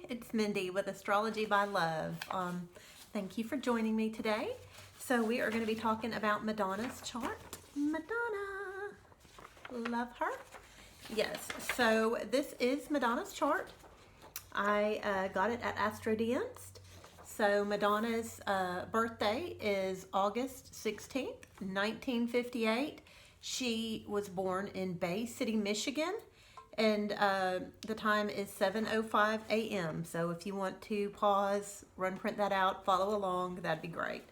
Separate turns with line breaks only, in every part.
it's Mindy with Astrology by Love. Thank you for joining me today. So we are going to be talking about Madonna's chart. Madonna, love her. Yes, so this is Madonna's chart. I got it at astrological.by.love. So Madonna's birthday is August 16th, 1958. She was born in Bay City, Michigan. And the time is 7:05 a.m. So if you want to pause, print that out, follow along, that'd be great.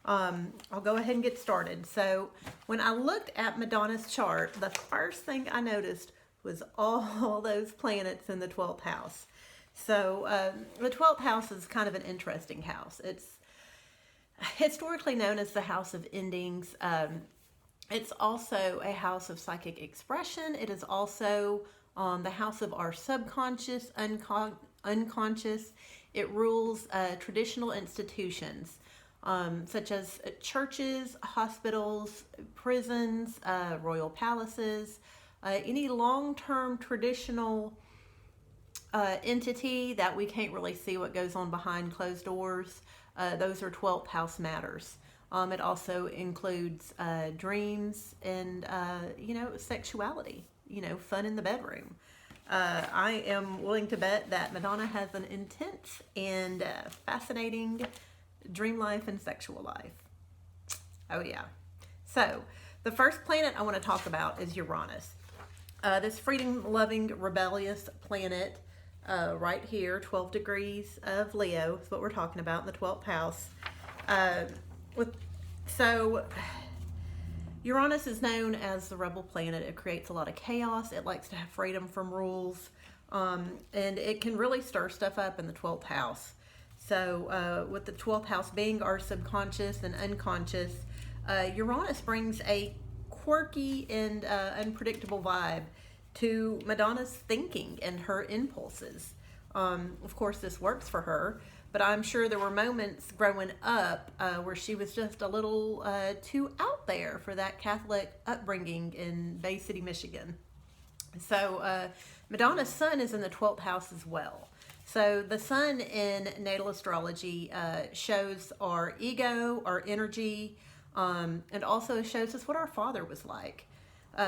I'll go ahead and get started. So when I looked at Madonna's chart, the first thing I noticed was all those planets in the 12th house. So the 12th house is kind of an interesting house. It's historically known as the house of endings. It's also a house of psychic expression. It is also the house of our subconscious, unconscious. It rules traditional institutions such as churches, hospitals, prisons, royal palaces, any long-term traditional entity that we can't really see what goes on behind closed doors. Those are 12th house matters. It also includes dreams and, sexuality, fun in the bedroom. I am willing to bet that Madonna has an intense and fascinating dream life and sexual life. Oh, yeah. So the first planet I want to talk about is Uranus. This freedom-loving, rebellious planet right here, 12 degrees of Leo is what we're talking about in the 12th house. So Uranus is known as the rebel planet. It creates a lot of chaos. It likes to have freedom from rules, and it can really stir stuff up in the 12th house. So with the 12th house being our subconscious and unconscious, Uranus brings a quirky and unpredictable vibe to Madonna's thinking and her impulses. Of course, this works for her. But I'm sure there were moments growing up where she was just a little too out there for that Catholic upbringing in Bay City, Michigan. So Madonna's sun is in the 12th house as well. So the sun in natal astrology shows our ego, our energy, and also shows us what our father was like.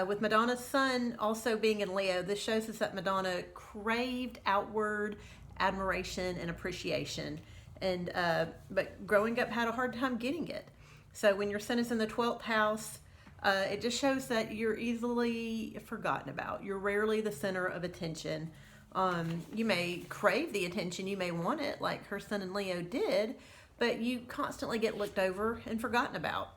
With Madonna's sun also being in Leo, this shows us that Madonna craved outward admiration and appreciation, and but growing up had a hard time getting it. So when your sun is in the 12th house, it just shows that you're easily forgotten about. You're rarely the center of attention. You may crave the attention, you may want it like her sun in Leo did, but you constantly get looked over and forgotten about.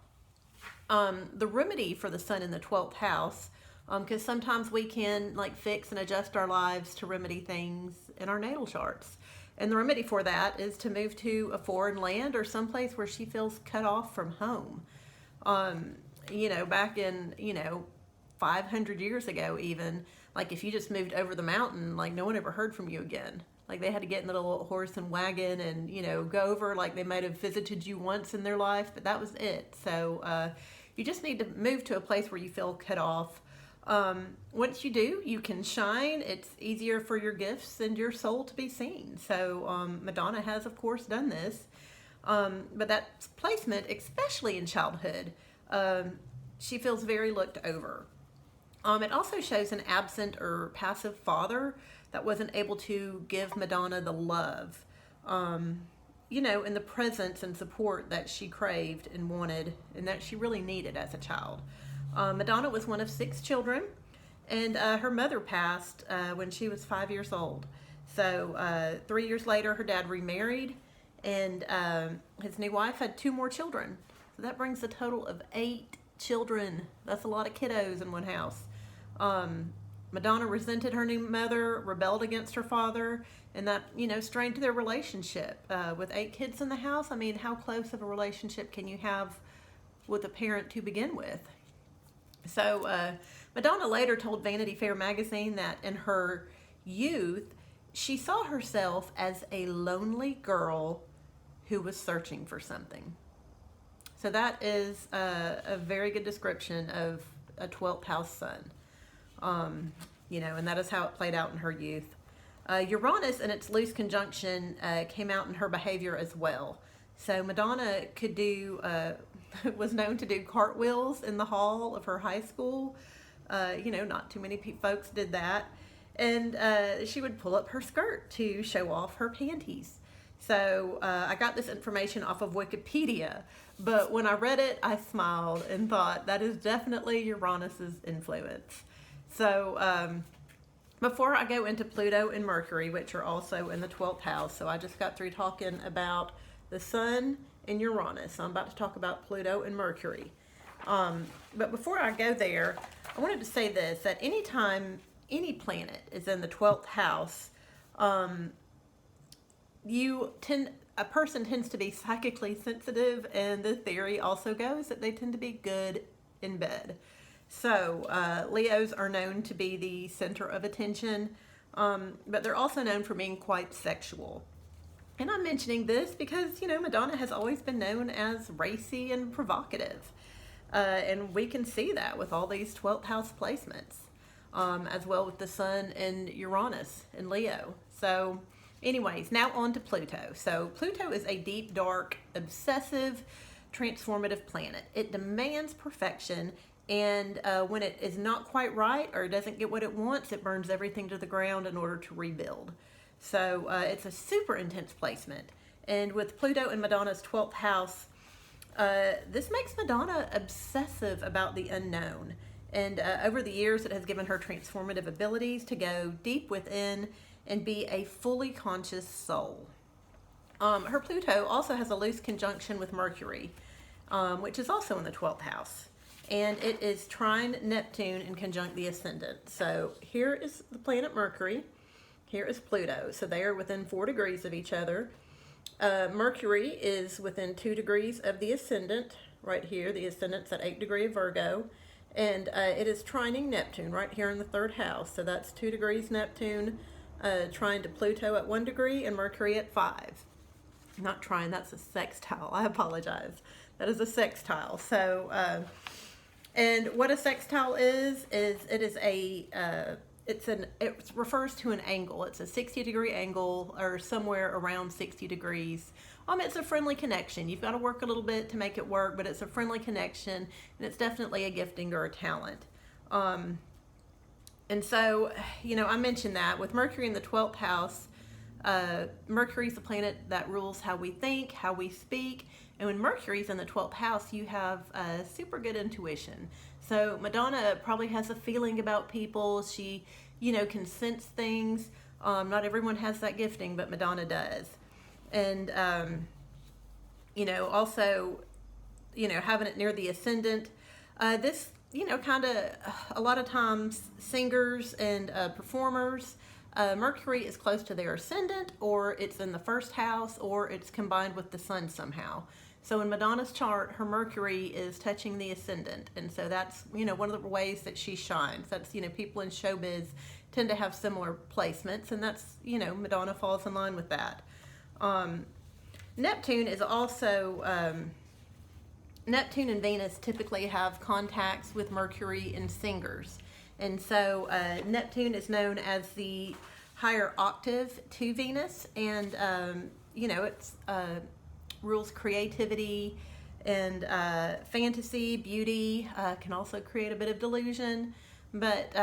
The remedy for the sun in the 12th house, because sometimes we can fix and adjust our lives to remedy things in our natal charts. And the remedy for that is to move to a foreign land or someplace where she feels cut off from home. Back in, 500 years ago even, if you just moved over the mountain, no one ever heard from you again. They had to get in the little horse and wagon and, go over, they might have visited you once in their life, but that was it. So you just need to move to a place where you feel cut off. Once you do, you can shine. It's easier for your gifts and your soul to be seen. So Madonna has, of course, done this. But that placement, especially in childhood, she feels very looked over. It also shows an absent or passive father that wasn't able to give Madonna the love, and the presence and support that she craved and wanted and that she really needed as a child. Madonna was one of 6 children, and her mother passed when she was 5 years old. So 3 years later, her dad remarried, and his new wife had 2 more children. So that brings a total of 8 children. That's a lot of kiddos in one house. Madonna resented her new mother, rebelled against her father, and that, strained their relationship. With 8 kids in the house, I mean, how close of a relationship can you have with a parent to begin with? So Madonna later told Vanity Fair magazine that in her youth, she saw herself as a lonely girl who was searching for something. So that is a very good description of a 12th house sun. And that is how it played out in her youth. Uranus and its loose conjunction came out in her behavior as well. So Madonna could do, was known to do cartwheels in the hall of her high school. Not too many folks did that. And she would pull up her skirt to show off her panties. So I got this information off of Wikipedia, but when I read it, I smiled and thought that is definitely Uranus's influence. So before I go into Pluto and Mercury, which are also in the 12th house, so I just got through talking about the Sun and Uranus. So I'm about to talk about Pluto and Mercury. But before I go there, I wanted to say this, that anytime any planet is in the 12th house, a person tends to be psychically sensitive, and the theory also goes that they tend to be good in bed. So Leos are known to be the center of attention, but they're also known for being quite sexual. And I'm mentioning this because, Madonna has always been known as racy and provocative. And we can see that with all these 12th house placements, as well with the Sun and Uranus and Leo. So anyways, now on to Pluto. So Pluto is a deep, dark, obsessive, transformative planet. It demands perfection, and when it is not quite right or doesn't get what it wants, it burns everything to the ground in order to rebuild. So it's a super intense placement. And with Pluto in Madonna's 12th house, this makes Madonna obsessive about the unknown. And over the years, it has given her transformative abilities to go deep within and be a fully conscious soul. Her Pluto also has a loose conjunction with Mercury, which is also in the 12th house. And it is trine Neptune in conjunct the ascendant. So here is the planet Mercury. Here is Pluto. So they are within 4 degrees of each other. Mercury is within 2 degrees of the ascendant. Right here, the ascendant's at 8 degrees of Virgo. And it is trining Neptune right here in the 3rd house. So that's 2 degrees Neptune, trine to Pluto at 1 degree and Mercury at 5. Not trine, that's a sextile. I apologize. That is a sextile. So, and what a sextile is it is a, it refers to an angle. It's a 60-degree angle, or somewhere around 60 degrees. It's a friendly connection. You've got to work a little bit to make it work, but it's a friendly connection, and it's definitely a gifting or a talent. And so, I mentioned that with Mercury in the 12th house, Mercury's the planet that rules how we think, how we speak. And when Mercury's in the 12th house, you have super good intuition. So Madonna probably has a feeling about people. She, can sense things. Not everyone has that gifting, but Madonna does. And, also, having it near the ascendant, this, kind of a lot of times singers and performers, Mercury is close to their ascendant, or it's in the 1st house, or it's combined with the Sun somehow. So in Madonna's chart, her Mercury is touching the ascendant. And so that's, one of the ways that she shines. That's, people in showbiz tend to have similar placements, and that's, Madonna falls in line with that. Neptune is also, Neptune and Venus typically have contacts with Mercury and singers. And so Neptune is known as the higher octave to Venus, and, it's rules creativity and fantasy, beauty, can also create a bit of delusion. But,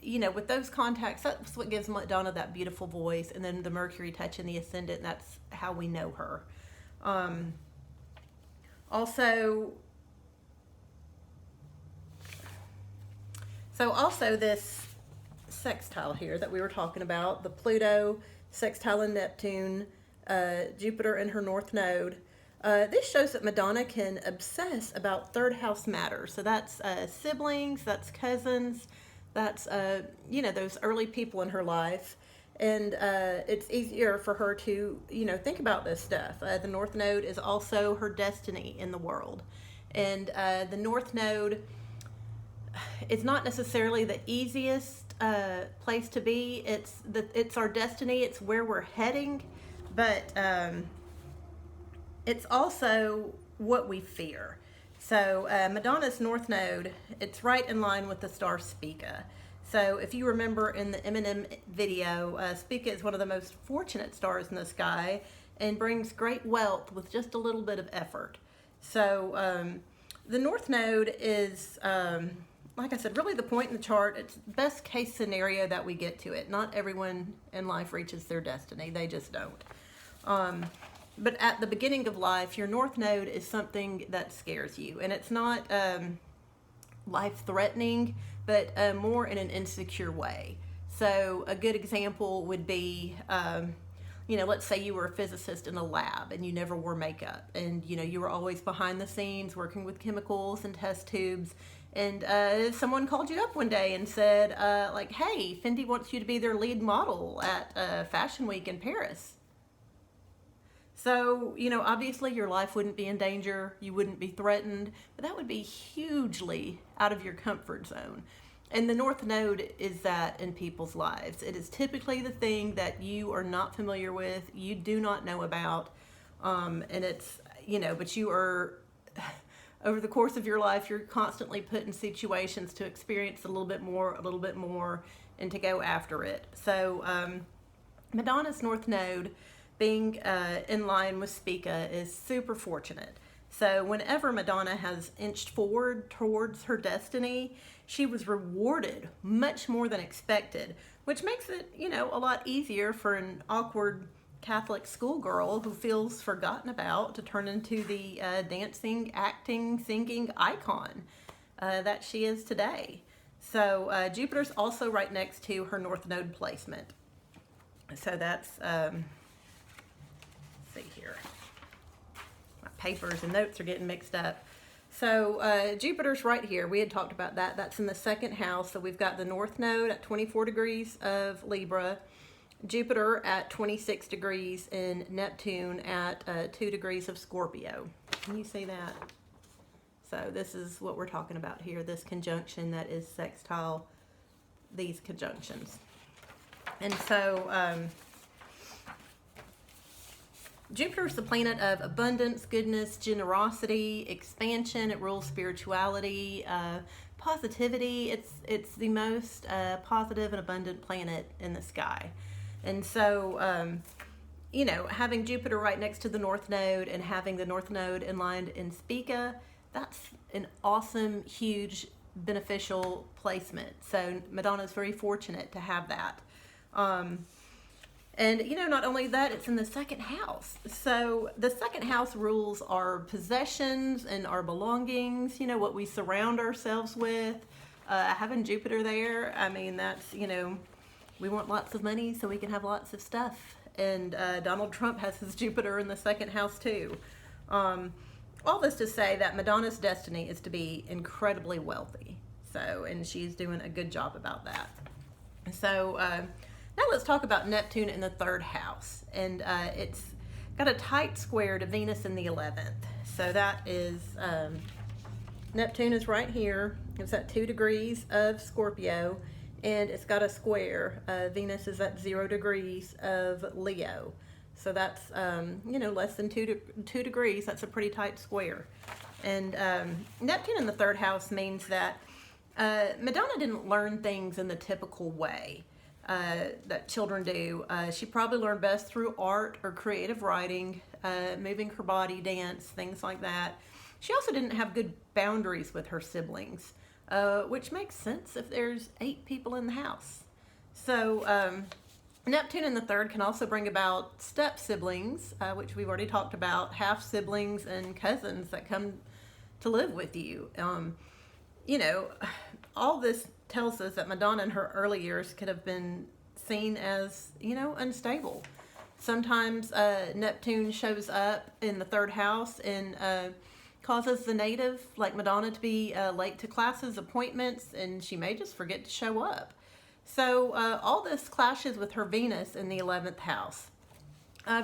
with those contacts, that's what gives Madonna that beautiful voice. And then the Mercury touching the ascendant, that's how we know her. Also this sextile here that we were talking about, the Pluto sextile and Neptune, Jupiter in her north node. This shows that Madonna can obsess about 3rd house matters. So that's siblings, that's cousins, that's, those early people in her life. And it's easier for her to, think about this stuff. The north node is also her destiny in the world. And the north node is not necessarily the easiest place to be. It's our destiny. It's where we're heading. But it's also what we fear. So Madonna's north node, it's right in line with the star Spica. So if you remember in the Eminem video, Spica is one of the most fortunate stars in the sky and brings great wealth with just a little bit of effort. So the North Node is, like I said, really the point in the chart. It's best case scenario that we get to it. Not everyone in life reaches their destiny. They just don't. But at the beginning of life, your North Node is something that scares you. And it's not life-threatening, but more in an insecure way. So a good example would be, let's say you were a physicist in a lab and you never wore makeup, and you were always behind the scenes working with chemicals and test tubes, and someone called you up one day and said, hey, Fendi wants you to be their lead model at Fashion Week in Paris. So, obviously your life wouldn't be in danger, you wouldn't be threatened, but that would be hugely out of your comfort zone. And the North Node is that in people's lives. It is typically the thing that you are not familiar with, you do not know about, and it's, but you are, over the course of your life, you're constantly put in situations to experience a little bit more, and to go after it. So, Madonna's North Node, being in line with Spica, is super fortunate. So whenever Madonna has inched forward towards her destiny, she was rewarded much more than expected, which makes it, a lot easier for an awkward Catholic schoolgirl who feels forgotten about to turn into the dancing, acting, singing icon that she is today. So Jupiter's also right next to her North Node placement. So that's... see here, my papers and notes are getting mixed up. So Jupiter's right here. We had talked about that. That's in the second house. So we've got the North Node at 24 degrees of Libra, Jupiter at 26 degrees, and Neptune at 2 degrees of Scorpio. Can you see that? So this is what we're talking about here, this conjunction that is sextile these conjunctions. And so Jupiter is the planet of abundance, goodness, generosity, expansion. It rules spirituality, positivity. It's the most positive and abundant planet in the sky. And so, having Jupiter right next to the North Node and having the North Node inlined in Spica, that's an awesome, huge, beneficial placement. So Madonna's very fortunate to have that. And, not only that, it's in the second house. So the second house rules our possessions and our belongings, what we surround ourselves with. Having Jupiter there, that's, we want lots of money so we can have lots of stuff. And Donald Trump has his Jupiter in the second house too. All this to say that Madonna's destiny is to be incredibly wealthy. So, and she's doing a good job about that. So, now let's talk about Neptune in the third house. And it's got a tight square to Venus in the 11th. So that is, Neptune is right here. It's at 2 degrees of Scorpio. And it's got a square. Venus is at 0 degrees of Leo. So that's, less than 2 degrees. That's a pretty tight square. And Neptune in the third house means that Madonna didn't learn things in the typical way that children do. She probably learned best through art or creative writing, moving her body, dance, things like that. She also didn't have good boundaries with her siblings, which makes sense if there's 8 people in the house. So Neptune in the third can also bring about step siblings, which we've already talked about, half siblings and cousins that come to live with you. All this tells us that Madonna in her early years could have been seen as, unstable. Sometimes Neptune shows up in the third house and causes the native, like Madonna, to be late to classes, appointments, and she may just forget to show up. So all this clashes with her Venus in the 11th house.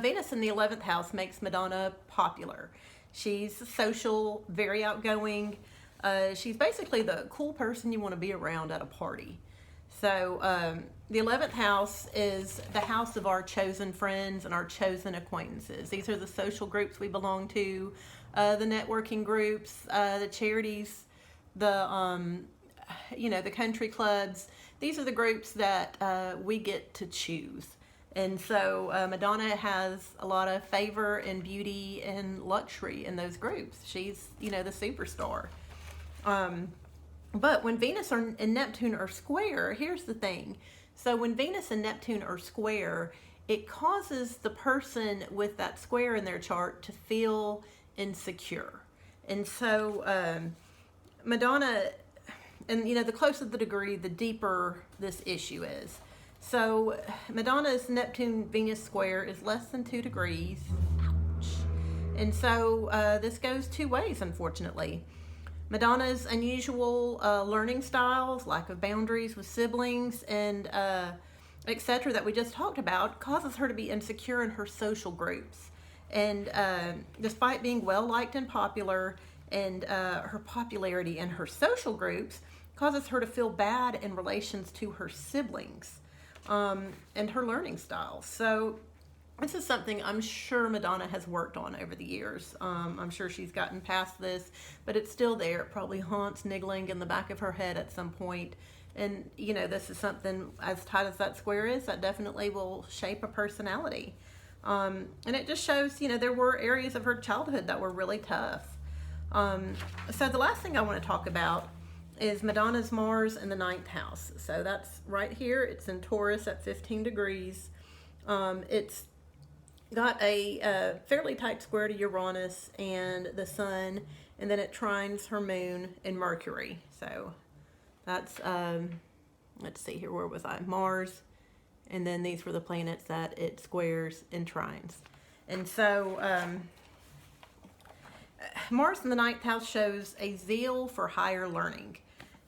Venus in the 11th house makes Madonna popular. She's social, very outgoing. She's basically the cool person you want to be around at a party. So the 11th house is the house of our chosen friends and our chosen acquaintances. These are the social groups we belong to, the networking groups, the charities, the country clubs. these are the groups that we get to choose. And so Madonna has a lot of favor and beauty and luxury in those groups. She's, the superstar. But when Venus and Neptune are square, here's the thing. So when Venus and Neptune are square, it causes the person with that square in their chart to feel insecure. And so Madonna, and the closer the degree, the deeper this issue is. So Madonna's Neptune-Venus square is less than 2 degrees. Ouch. And so this goes two ways, unfortunately. Madonna's unusual learning styles, lack of boundaries with siblings, and etc. that we just talked about causes her to be insecure in her social groups. And despite being well-liked and popular, and her popularity in her social groups causes her to feel bad in relations to her siblings and her learning styles. So this is something I'm sure Madonna has worked on over the years. I'm sure she's gotten past this, but it's still there. It probably haunts, niggling in the back of her head at some point. And, this is something, as tight as that square is, that definitely will shape a personality. And it just shows, there were areas of her childhood that were really tough. So the last thing I want to talk about is Madonna's Mars in the 9th house. So that's right here. It's in Taurus at 15 degrees. It's got a fairly tight square to Uranus and the Sun, and then it trines her Moon and Mercury. So that's, let's see here, where was I? Mars, and then these were the planets that it squares and trines. And so Mars in the 9th house shows a zeal for higher learning.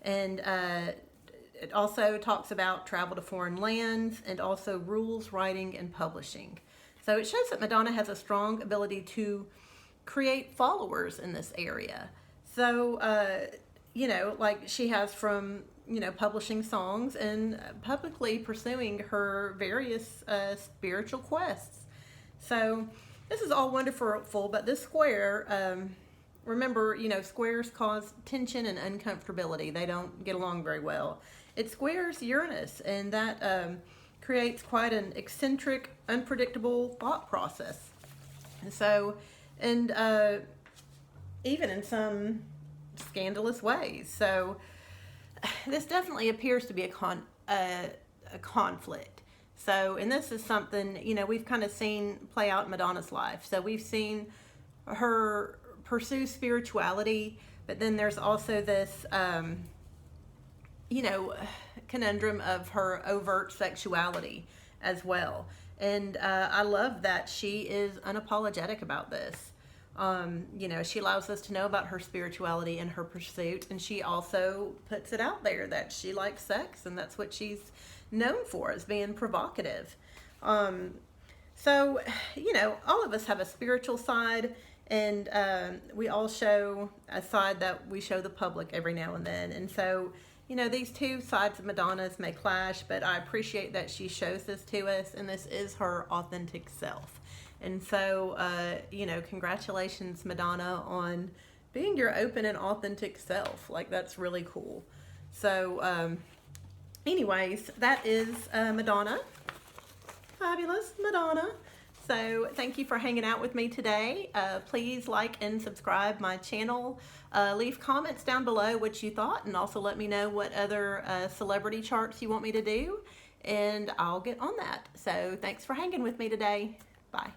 And it also talks about travel to foreign lands and also rules, writing, and publishing. So it shows that Madonna has a strong ability to create followers in this area. So, like she has from, publishing songs and publicly pursuing her various spiritual quests. So this is all wonderful, but this square, remember, squares cause tension and uncomfortability. They don't get along very well. It squares Uranus, and that creates quite an eccentric, unpredictable thought process. And so, and even in some scandalous ways. So this definitely appears to be a conflict. So, and this is something, we've kind of seen play out in Madonna's life. So we've seen her pursue spirituality, but then there's also this, conundrum of her overt sexuality as well. And I love that she is unapologetic about this. She allows us to know about her spirituality and her pursuit, and she also puts it out there that she likes sex, and that's what she's known for, as being provocative. So, all of us have a spiritual side, and we all show a side that we show the public every now and then. And so, these two sides of Madonna's may clash, but I appreciate that she shows this to us, and this is her authentic self. And so, congratulations, Madonna, on being your open and authentic self. Like, that's really cool. So, anyways, that is Madonna. Fabulous Madonna. So thank you for hanging out with me today. Please like and subscribe my channel. Leave comments down below what you thought, and also let me know what other celebrity charts you want me to do, and I'll get on that. So thanks for hanging with me today. Bye.